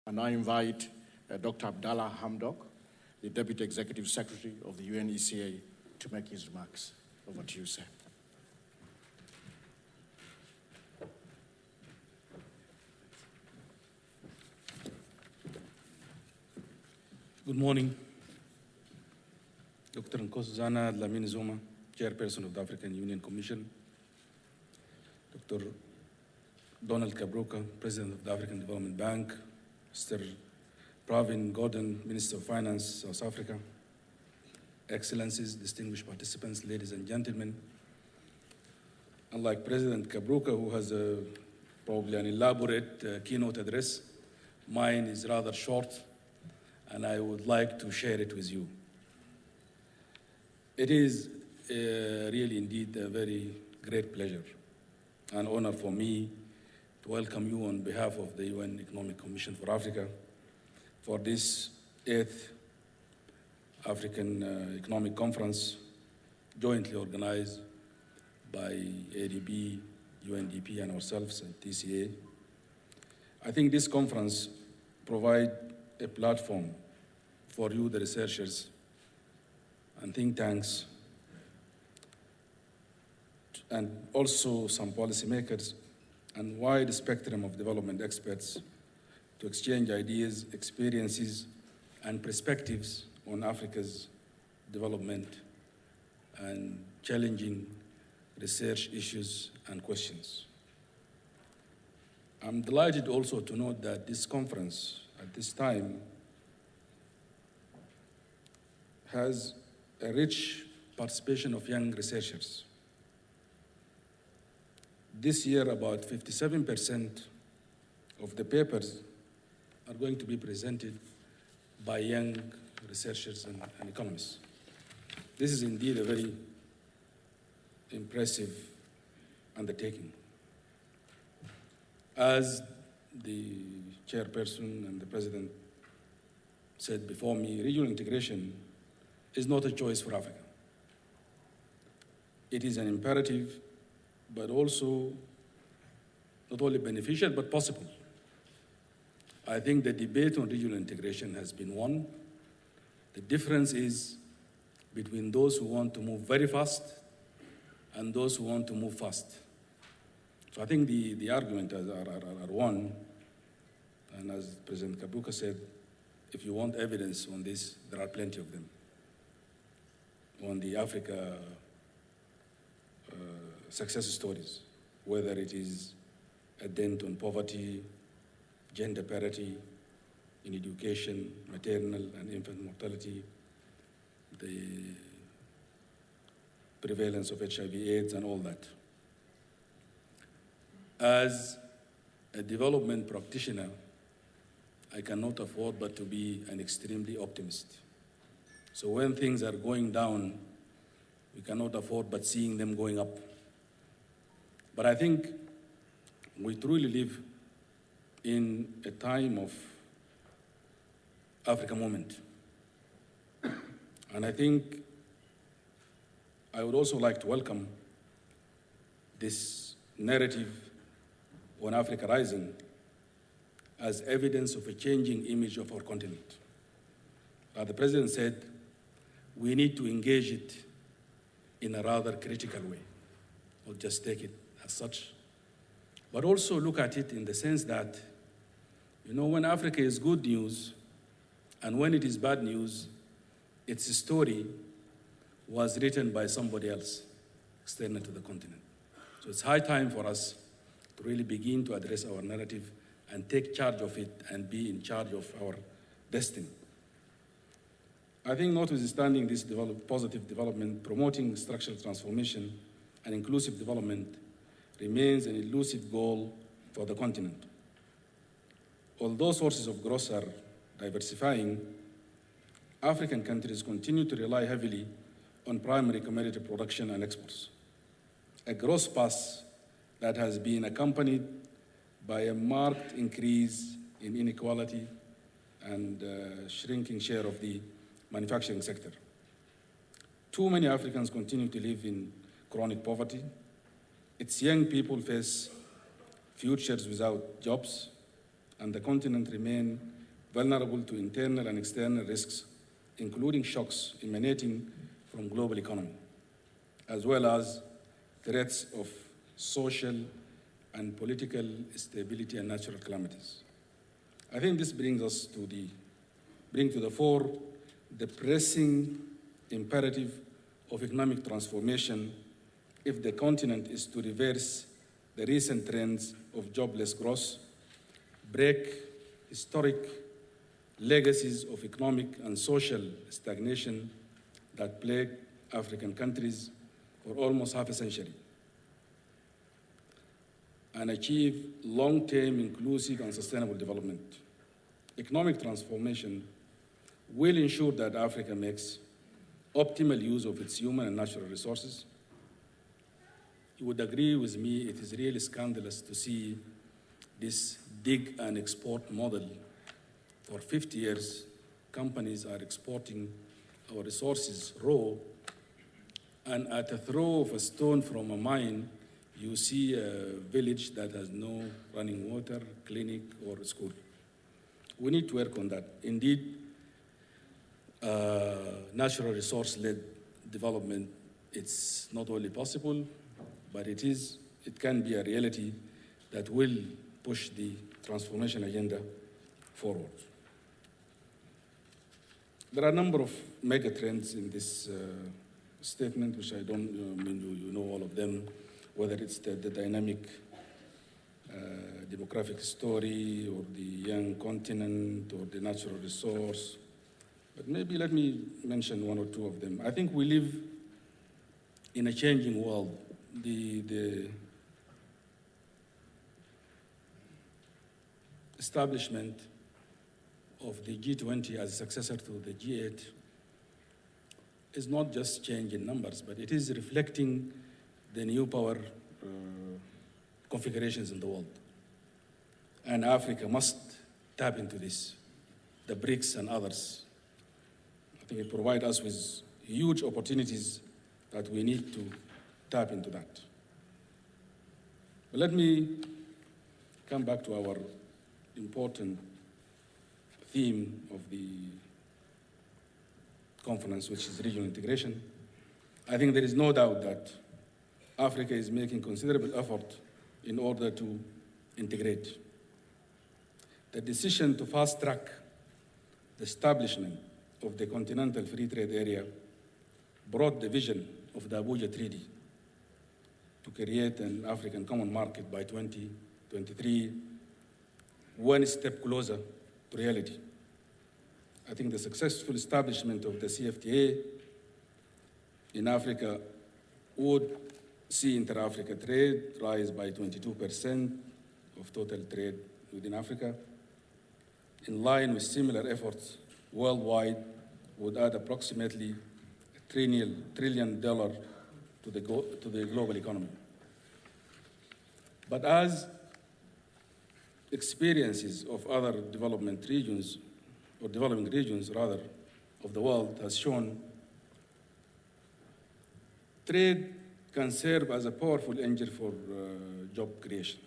And I invite Dr. Abdalla Hamdok, the Deputy Executive Secretary of the UNECA, to make his remarks. Over to you, sir. Good morning. Dr. Nkosazana Dlamini Zuma, Chairperson of the African Union Commission. Dr. Donald Kabruka, President of the African Development Bank. Mr. Pravin Gordhan, Minister of Finance, South Africa. Excellencies, distinguished participants, ladies and gentlemen. Unlike President Kabruka, who has probably an elaborate keynote address, mine is rather short, and I would like to share it with you. It is really indeed a very great pleasure and honor for me to welcome you on behalf of the UN Economic Commission for Africa for this 8th African Economic Conference jointly organized by ADB, UNDP, and ourselves at TCA. I think this conference provides a platform for you, the researchers and think tanks, and also some policymakers and wide spectrum of development experts to exchange ideas, experiences, and perspectives on Africa's development and challenging research issues and questions. I'm delighted also to note that this conference at this time has a rich participation of young researchers. This year, about 57% of the papers are going to be presented by young researchers and economists. This is indeed a very impressive undertaking. As the chairperson and the president said before me, regional integration is not a choice for Africa. It is an imperative, but also not only beneficial, but possible. I think the debate on regional integration has been won. The difference is between those who want to move very fast and those who want to move fast. So I think the argument are won, and as President Kabruka said, if you want evidence on this, there are plenty of them. On the Africa success stories, whether it is a dent on poverty, gender parity in education, maternal and infant mortality, the prevalence of HIV/AIDS and all that. As a development practitioner, I cannot afford but to be an extremely optimist. So when things are going down, we cannot afford but seeing them going up. But I think we truly live in a time of Africa moment. And I think I would also like to welcome this narrative on Africa Rising as evidence of a changing image of our continent. The President said, we need to engage it in a rather critical way, not just take it as such, but also look at it in the sense that, you know, when Africa is good news and when it is bad news, its story was written by somebody else external to the continent. So it's high time for us to really begin to address our narrative and take charge of it and be in charge of our destiny. I think notwithstanding this positive development, promoting structural transformation and inclusive development remains an elusive goal for the continent. Although sources of growth are diversifying, African countries continue to rely heavily on primary commodity production and exports, a growth path that has been accompanied by a marked increase in inequality and shrinking share of the manufacturing sector. Too many Africans continue to live in chronic poverty. Its young people face futures without jobs, and the continent remains vulnerable to internal and external risks, including shocks emanating from global economy, as well as threats of social and political instability and natural calamities. I think this brings to the fore the pressing imperative of economic transformation if the continent is to reverse the recent trends of jobless growth, break historic legacies of economic and social stagnation that plague African countries for almost half a century, and achieve long-term inclusive and sustainable development. Economic transformation will ensure that Africa makes optimal use of its human and natural resources. You would agree with me, it is really scandalous to see this dig and export model. For 50 years, companies are exporting our resources raw, and at a throw of a stone from a mine, you see a village that has no running water, clinic, or school. We need to work on that. Indeed, natural resource-led development, it's not only possible, but it can be a reality that will push the transformation agenda forward. There are a number of mega trends in this statement, which I don't mean you know all of them, whether it's the dynamic demographic story, or the young continent, or the natural resource. But maybe let me mention one or two of them. I think we live in a changing world. The establishment of the G20 as a successor to the G8 is not just change in numbers, but it is reflecting the new power configurations in the world. And Africa must tap into this, the BRICS and others. I think it provides us with huge opportunities that we need to tap into that. But let me come back to our important theme of the conference, which is regional integration. I think there is no doubt that Africa is making considerable effort in order to integrate. The decision to fast-track the establishment of the Continental Free Trade Area brought the vision of the Abuja Treaty to create an African common market by 2023, one step closer to reality. I think the successful establishment of the CFTA in Africa would see inter-Africa trade rise by 22% of total trade within Africa. In line with similar efforts worldwide, would add approximately $1 trillion to the global economy. But as experiences of other developing regions of the world has shown, trade can serve as a powerful engine for job creation,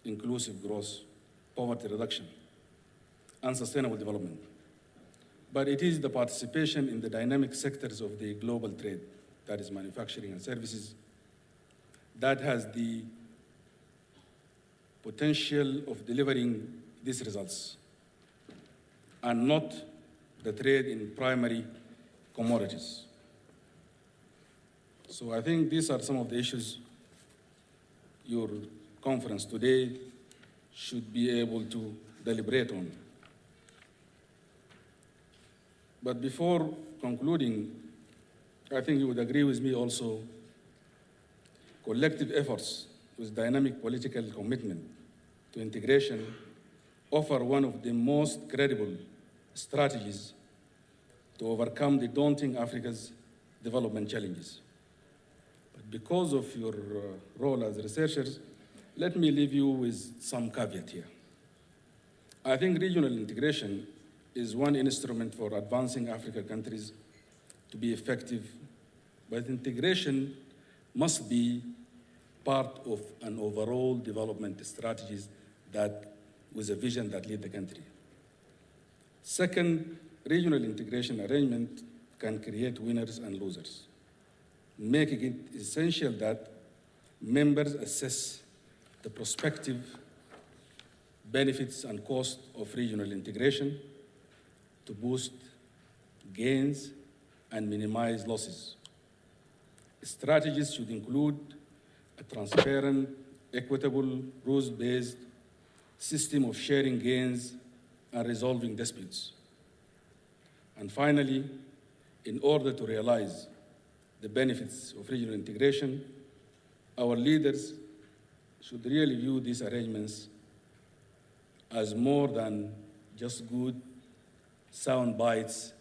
inclusive growth, poverty reduction, and sustainable development. But it is the participation in the dynamic sectors of the global trade, that is manufacturing and services, that has the potential of delivering these results, and not the trade in primary commodities. So I think these are some of the issues your conference today should be able to deliberate on. But before concluding, I think you would agree with me also, collective efforts with dynamic political commitment to integration offer one of the most credible strategies to overcome the daunting Africa's development challenges. But because of your role as researchers, let me leave you with some caveat here. I think regional integration is one instrument for advancing African countries to be effective, but integration must be part of an overall development strategies that with a vision that lead the country. Second, regional integration arrangement can create winners and losers, making it essential that members assess the prospective benefits and costs of regional integration to boost gains and minimize losses. Strategies should include a transparent, equitable, rules-based system of sharing gains and resolving disputes. And finally, in order to realize the benefits of regional integration, our leaders should really view these arrangements as more than just good sound bites